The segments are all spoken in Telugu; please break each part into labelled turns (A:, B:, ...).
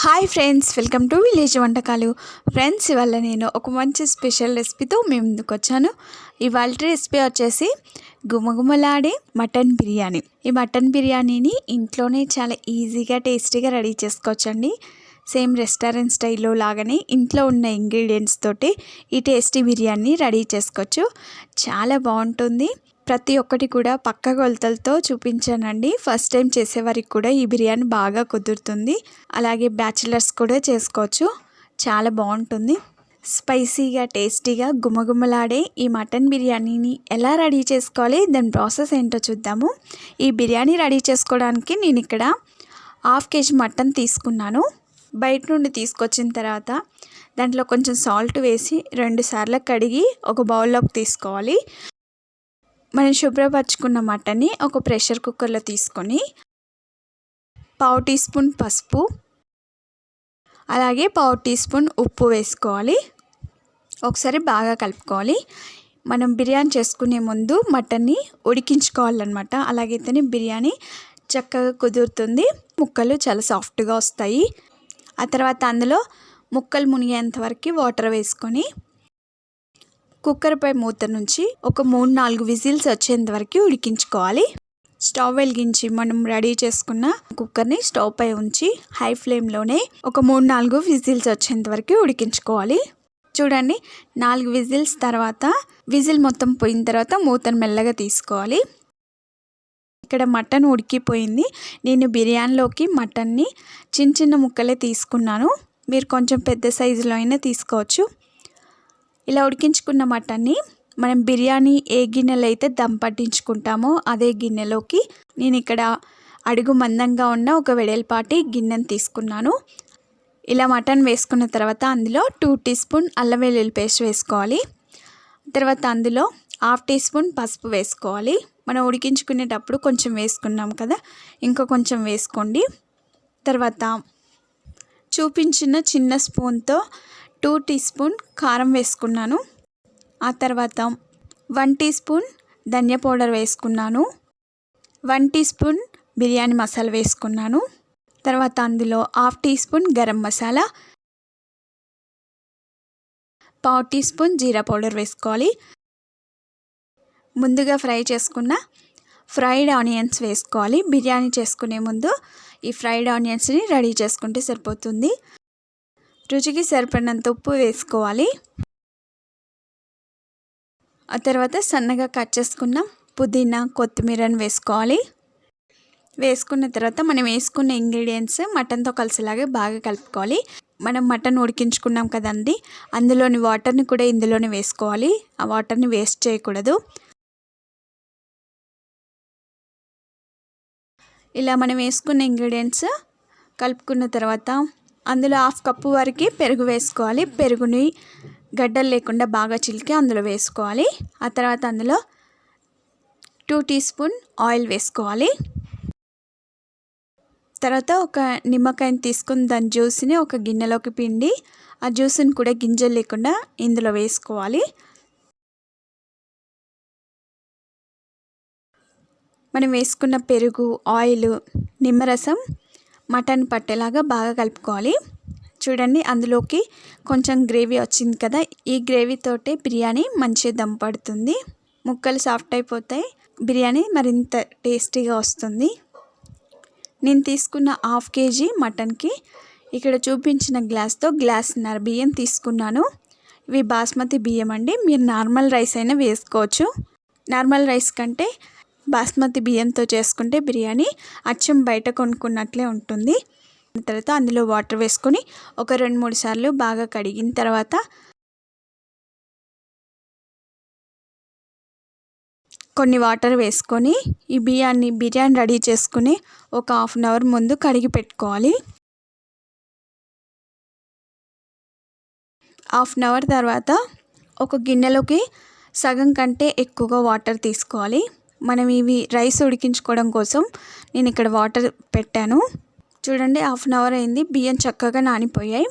A: Hi friends, welcome to village వంటకాలు. ఫ్రెండ్స్, ఇవాళ నేను ఒక మంచి స్పెషల్ రెసిపీతో మేము ముందుకు వచ్చాను. ఇవాళ రెసిపీ వచ్చేసి గుమగుమలాడే మటన్ బిర్యానీ. ఈ మటన్ బిర్యానీని ఇంట్లోనే చాలా ఈజీగా టేస్టీగా రెడీ చేసుకోవచ్చండి. సేమ్ రెస్టారెంట్ స్టైల్లో లాగానే ఇంట్లో ఉన్న ఇంగ్రీడియంట్స్ తోటి ఈ టేస్టీ బిర్యానీ రెడీ చేసుకోవచ్చు. చాలా బాగుంటుంది. ప్రతి ఒక్కటి కూడా పక్క కొలతలతో చూపించానండి. ఫస్ట్ టైం చేసేవారికి కూడా ఈ బిర్యానీ బాగా కుదురుతుంది. అలాగే బ్యాచిలర్స్ కూడా చేసుకోవచ్చు. చాలా బాగుంటుంది. స్పైసీగా టేస్టీగా గుమగుమలాడే ఈ మటన్ బిర్యానీని ఎలా రెడీ చేసుకోవాలి, దాని ప్రాసెస్ ఏంటో చూద్దాము. ఈ బిర్యానీ రెడీ చేసుకోవడానికి నేను ఇక్కడ 1/2 kg మటన్ తీసుకున్నాను. బయట నుండి తీసుకొచ్చిన తర్వాత దాంట్లో కొంచెం సాల్ట్ వేసి 2 సార్లు కడిగి ఒక బౌల్లోకి తీసుకోవాలి. మనం శుభ్రపరచుకున్న మటన్ని ఒక ప్రెషర్ కుక్కర్లో తీసుకొని 1/2 టీ స్పూన్ పసుపు, అలాగే 1/2 టీ స్పూన్ ఉప్పు వేసుకోవాలి. ఒకసారి బాగా కలుపుకోవాలి. మనం బిర్యానీ చేసుకునే ముందు మటన్ని ఉడికించుకోవాలన్నమాట. అలాగైతేనే బిర్యానీ చక్కగా కుదురుతుంది. ముక్కలు చాలా సాఫ్ట్గా వస్తాయి. ఆ తర్వాత అందులో ముక్కలు మునిగేంత వరకు వాటర్ వేసుకొని కుక్కర్పై మూత నుంచి ఒక 3-4 విజిల్స్ వచ్చేంత వరకు ఉడికించుకోవాలి. స్టవ్ వెలిగించి మనం రెడీ చేసుకున్న కుక్కర్ని స్టవ్ పై ఉంచి హై ఫ్లేమ్లోనే ఒక 3-4 విజిల్స్ వచ్చేంత వరకు ఉడికించుకోవాలి. చూడండి, 4 విజిల్స్ తర్వాత విజిల్ మొత్తం పోయిన తర్వాత మూతను మెల్లగా తీసుకోవాలి. ఇక్కడ మటన్ ఉడికిపోయింది. నేను బిర్యానీలోకి మటన్ని చిన్న చిన్న ముక్కలే తీసుకున్నాను. మీరు కొంచెం పెద్ద సైజులో అయినా తీసుకోవచ్చు. ఇలా ఉడికించుకున్న మటన్ని మనం బిర్యానీ ఏ గిన్నెలో అయితే దమ్ పట్టించుకుంటామో అదే గిన్నెలోకి నేను ఇక్కడ అడుగు మందంగా ఉన్న ఒక వెడల్పాటి గిన్నెను తీసుకున్నాను. ఇలా మటన్ వేసుకున్న తర్వాత అందులో 2 టీ స్పూన్ అల్లం వెల్లుల్లి పేస్ట్ వేసుకోవాలి. తర్వాత అందులో 1/2 టీ స్పూన్ పసుపు వేసుకోవాలి. మనం ఉడికించుకునేటప్పుడు కొంచెం వేసుకున్నాం కదా, ఇంకా కొంచెం వేసుకోండి. తర్వాత చూపించిన చిన్న స్పూన్తో 2 టీ స్పూన్ కారం వేసుకున్నాను. ఆ తర్వాత 1 టీ స్పూన్ ధనియా పౌడర్ వేసుకున్నాను. 1 టీ స్పూన్ బిర్యానీ మసాలా వేసుకున్నాను. తర్వాత అందులో 1/2 teaspoon garam masala, 1/2 teaspoon jeera powder వేసుకోవాలి. ముందుగా ఫ్రై చేసుకున్న ఫ్రైడ్ ఆనియన్స్ వేసుకోవాలి. బిర్యానీ చేసుకునే ముందు ఈ ఫ్రైడ్ ఆనియన్స్ని రెడీ చేసుకుంటే సరిపోతుంది. రుచికి సరిపడినంత ఉప్పు వేసుకోవాలి. ఆ తర్వాత సన్నగా కట్ చేసుకున్న పుదీనా, కొత్తిమీరని వేసుకోవాలి. వేసుకున్న తర్వాత మనం వేసుకున్న ఇంగ్రీడియంట్స్ మటన్తో కలిసేలాగా బాగా కలుపుకోవాలి. మనం మటన్ ఉడికించుకున్నాం కదండి, అందులోని వాటర్ని కూడా ఇందులోనే వేసుకోవాలి. ఆ వాటర్ని వేస్ట్ చేయకూడదు. ఇలా మనం వేసుకున్న ఇంగ్రీడియంట్స్ కలుపుకున్న తర్వాత అందులో 1/2 కప్పు వరకు పెరుగు వేసుకోవాలి. పెరుగుని గడ్డలు లేకుండా బాగా చిలికి అందులో వేసుకోవాలి. ఆ తర్వాత అందులో 2 టీ స్పూన్ ఆయిల్ వేసుకోవాలి. తర్వాత ఒక నిమ్మకాయని తీసుకుని దాని జ్యూస్ని ఒక గిన్నెలోకి పిండి ఆ జ్యూస్ని కూడా గింజలు లేకుండా ఇందులో వేసుకోవాలి. మనం వేసుకున్న పెరుగు, ఆయిల్, నిమ్మరసం మటన్ పట్టేలాగా బాగా కలుపుకోవాలి. చూడండి, అందులోకి కొంచెం గ్రేవీ వచ్చింది కదా, ఈ గ్రేవీతోటే బిర్యానీ మంచిగా దమ్ పడుతుంది. ముక్కలు సాఫ్ట్ అయిపోతాయి. బిర్యానీ మరింత టేస్టీగా వస్తుంది. నేను తీసుకున్న 1/2 kg మటన్కి ఇక్కడ చూపించిన గ్లాస్తో 1.5 గ్లాస్ బియ్యం తీసుకున్నాను. ఇవి బాస్మతి బియ్యం అండి. మీరు నార్మల్ రైస్ అయినా వేసుకోవచ్చు. నార్మల్ రైస్ కంటే బాస్మతి బియ్యంతో చేసుకుంటే బిర్యానీ అచ్చం బయట కొనుక్కున్నట్లే ఉంటుంది. తర్వాత అందులో వాటర్ వేసుకొని ఒక 2-3 సార్లు బాగా కడిగిన తర్వాత కొన్ని వాటర్ వేసుకొని ఈ బిర్యానీ రెడీ చేసుకుని ఒక 1/2 అవర్ ముందు కడిగి పెట్టుకోవాలి. 1/2 అవర్ తర్వాత ఒక గిన్నెలోకి సగం కంటే ఎక్కువగా వాటర్ తీసుకోవాలి. మనం ఇవి రైస్ ఉడికించుకోవడం కోసం నేను ఇక్కడ వాటర్ పెట్టాను. చూడండి, 1/2 అవర్ అయింది. బియ్యం చక్కగా నానిపోయాయి.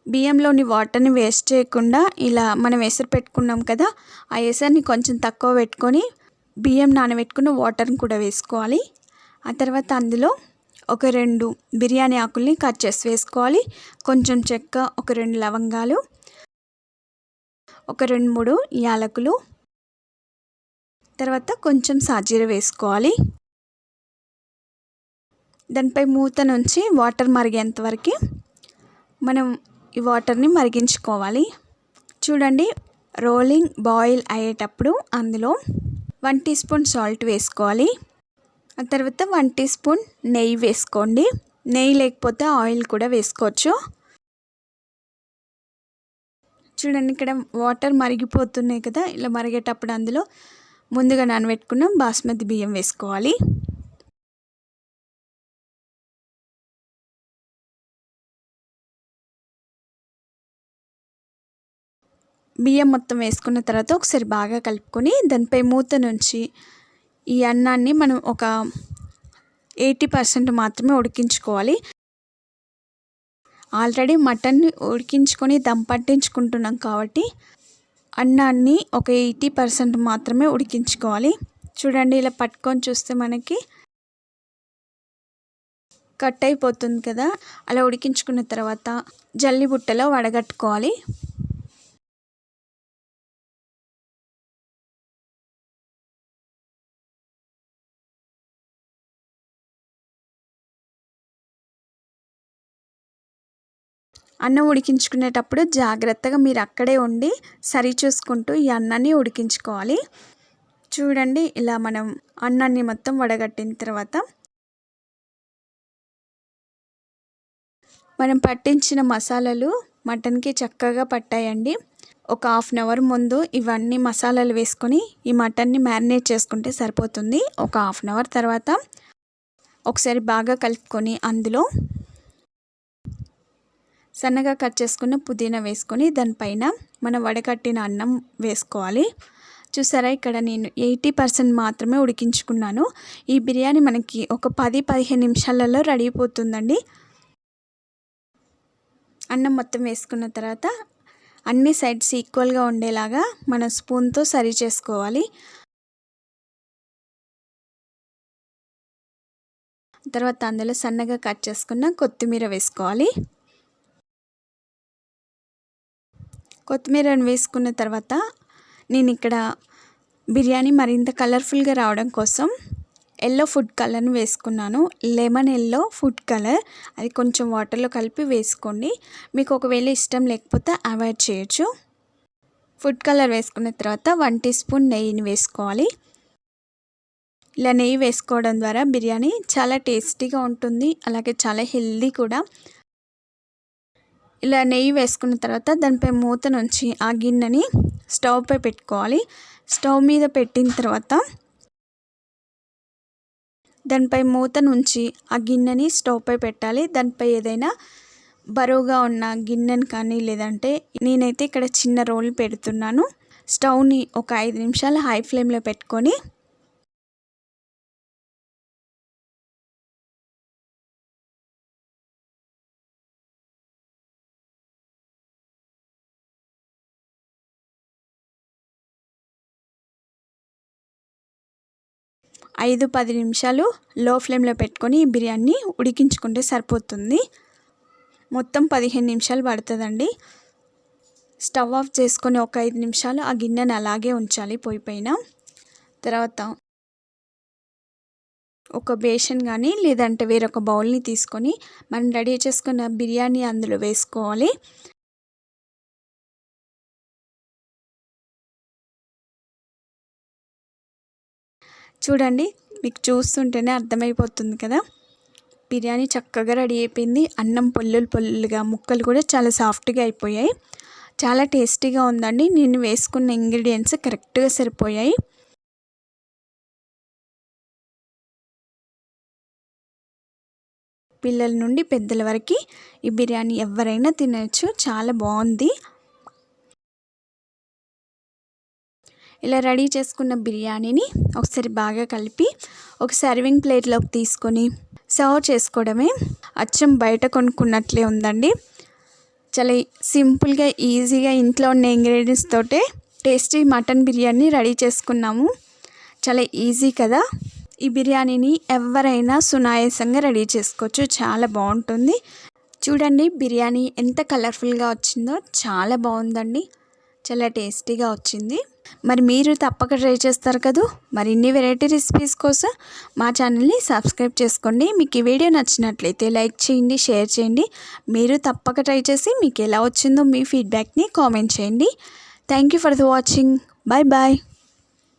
A: బియ్యంలోని వాటర్ని వేస్ట్ చేయకుండా ఇలా మనం ఎసరు పెట్టుకున్నాం కదా, ఆ ఎసరుని కొంచెం తక్కువ పెట్టుకొని బియ్యం నానబెట్టుకున్న వాటర్ని కూడా వేసుకోవాలి. ఆ తర్వాత అందులో ఒక 2 బిర్యానీ ఆకుల్ని కట్ చేసి వేసుకోవాలి. కొంచెం చెక్క, ఒక 2 లవంగాలు, ఒక 2, 3 యాలకులు, తర్వాత కొంచెం సాజీర వేసుకోవాలి. దానిపై మూత నుంచి వాటర్ మరిగేంత వరకు మనం ఈ వాటర్ని మరిగించుకోవాలి. చూడండి, రోలింగ్ బాయిల్ అయ్యేటప్పుడు అందులో 1 టీ స్పూన్ సాల్ట్ వేసుకోవాలి. ఆ తర్వాత 1 టీ స్పూన్ నెయ్యి వేసుకోండి. నెయ్యి లేకపోతే ఆయిల్ కూడా వేసుకోవచ్చు. చూడండి, ఇక్కడ వాటర్ మరిగిపోతున్నాయి కదా, ఇలా మరిగేటప్పుడు అందులో ముందుగా నానబెట్టుకున్న బాస్మతి బియ్యం వేసుకోవాలి. బియ్యం మొత్తం వేసుకున్న తర్వాత ఒకసారి బాగా కలుపుకొని దానిపై మూత నుంచి ఈ అన్నాన్ని మనం ఒక 80% మాత్రమే ఉడికించుకోవాలి. ఆల్రెడీ మటన్ని ఉడికించుకొని దమ్ పట్టించుకుంటున్నాం కాబట్టి అన్నాన్ని ఒక 80% మాత్రమే ఉడికించుకోవాలి. చూడండి, ఇలా పట్టుకొని చూస్తే మనకి కట్ అయిపోతుంది కదా. అలా ఉడికించుకున్న తర్వాత జల్లి బుట్టలో వడగట్టుకోవాలి. అన్నం ఉడికించుకునేటప్పుడు జాగ్రత్తగా మీరు అక్కడే ఉండి సరి చూసుకుంటూ ఈ అన్నాన్ని ఉడికించుకోవాలి. చూడండి, ఇలా మనం అన్నాన్ని మొత్తం వడగట్టిన తర్వాత మనం పట్టించిన మసాలాలు మటన్కి చక్కగా పట్టాయండి. ఒక 1/2 అవర్ ముందు ఇవన్నీ మసాలాలు వేసుకొని ఈ మటన్ని మ్యారినేట్ చేసుకుంటే సరిపోతుంది. ఒక 1/2 అవర్ తర్వాత ఒకసారి బాగా కలుపుకొని అందులో సన్నగా కట్ చేసుకున్న పుదీనా వేసుకొని దానిపైన మనం వడకట్టిన అన్నం వేసుకోవాలి. చూసారా, ఇక్కడ నేను 80% మాత్రమే ఉడికించుకున్నాను. ఈ బిర్యానీ మనకి ఒక 10-15 నిమిషాలలో రెడీ అయిపోతుందండి. అన్నం మొత్తం వేసుకున్న తర్వాత అన్ని సైడ్స్ ఈక్వల్గా ఉండేలాగా మనం స్పూన్తో సరి చేసుకోవాలి. తర్వాత అందులో సన్నగా కట్ చేసుకున్న కొత్తిమీర వేసుకోవాలి. కొత్తిమీరను వేసుకున్న తర్వాత నేను ఇక్కడ బిర్యానీ మరింత కలర్ఫుల్గా రావడం కోసం ఎల్లో ఫుడ్ కలర్ని వేసుకున్నాను. లెమన్ ఎల్లో ఫుడ్ కలర్, అది కొంచెం వాటర్లో కలిపి వేసుకోండి. మీకు ఒకవేళ ఇష్టం లేకపోతే అవాయిడ్ చేయొచ్చు. ఫుడ్ కలర్ వేసుకున్న తర్వాత 1 టీ స్పూన్ నెయ్యిని వేసుకోవాలి. ఇలా నెయ్యి వేసుకోవడం ద్వారా బిర్యానీ చాలా టేస్టీగా ఉంటుంది, అలాగే చాలా హెల్దీ కూడా. ఇలా నెయ్యి వేసుకున్న తర్వాత దానిపై మూత నుంచి ఆ గిన్నెని స్టవ్ పై పెట్టుకోవాలి. స్టవ్ మీద పెట్టిన తర్వాత దానిపై మూత నుంచి ఆ గిన్నెని స్టవ్ పై పెట్టాలి. దానిపై ఏదైనా బరువుగా ఉన్న గిన్నెని కానీ, లేదంటే నేనైతే ఇక్కడ చిన్న రోల్ పెడుతున్నాను. స్టవ్ని ఒక 5 నిమిషాలు హై ఫ్లేమ్లో పెట్టుకొని ఐదు 10 నిమిషాలు లో ఫ్లేమ్లో పెట్టుకొని ఈ బిర్యానీ ఉడికించుకుంటే సరిపోతుంది. మొత్తం 15 నిమిషాలు పడుతుందండి. స్టవ్ ఆఫ్ చేసుకొని ఒక 5 నిమిషాలు ఆ గిన్నెని అలాగే ఉంచాలి పొయ్యి పైన. తర్వాత ఒక బేషన్ కానీ, లేదంటే వేరొక బౌల్ని తీసుకొని మనం రెడీ చేసుకున్న బిర్యానీ అందులో వేసుకోవాలి. చూడండి, మీకు చూస్తుంటేనే అర్థమైపోతుంది కదా, బిర్యానీ చక్కగా రెడీ అయిపోయింది. అన్నం పొల్లులుగా, ముక్కలు కూడా చాలా సాఫ్ట్గా అయిపోయాయి. చాలా టేస్టీగా ఉందండి. నేను వేసుకున్న ఇంగ్రీడియంట్స్ కరెక్ట్గా సరిపోయాయి. పిల్లల నుండి పెద్దల వరకు ఈ బిర్యానీ ఎవరైనా తినచ్చు. చాలా బాగుంది. ఇలా రెడీ చేసుకున్న బిర్యానీని ఒకసారి బాగా కలిపి ఒక సర్వింగ్ ప్లేట్లోకి తీసుకొని సర్వ్ చేసుకోవడమే. అచ్చం బయట కొనుక్కున్నట్లే ఉందండి. చాలా సింపుల్గా, ఈజీగా ఇంట్లో ఉన్న ఇంగ్రీడియంట్స్ తోటే టేస్టీ మటన్ బిర్యానీ రెడీ చేసుకున్నాము. చాలా ఈజీ కదా. ఈ బిర్యానీని ఎవరైనా సునాయాసంగా రెడీ చేసుకోవచ్చు, చాలా బాగుంటుంది. చూడండి బిర్యానీ ఎంత కలర్ఫుల్గా వచ్చిందో, చాలా బాగుందండి, చాలా టేస్టీగా వచ్చింది. మరి మీరు తప్పక ట్రై చేస్తారు కదా. మరి ఇన్ని వెరైటీ రెసిపీస్ కోసం మా ఛానల్ని సబ్స్క్రైబ్ చేసుకోండి. మీకు ఈ వీడియో నచ్చినట్లయితే లైక్ చేయండి, షేర్ చేయండి. మీరు తప్పక ట్రై చేసి మీకు ఎలా వచ్చిందో మీ ఫీడ్బ్యాక్ని కామెంట్ చేయండి. Thank you for the watching. Bye bye.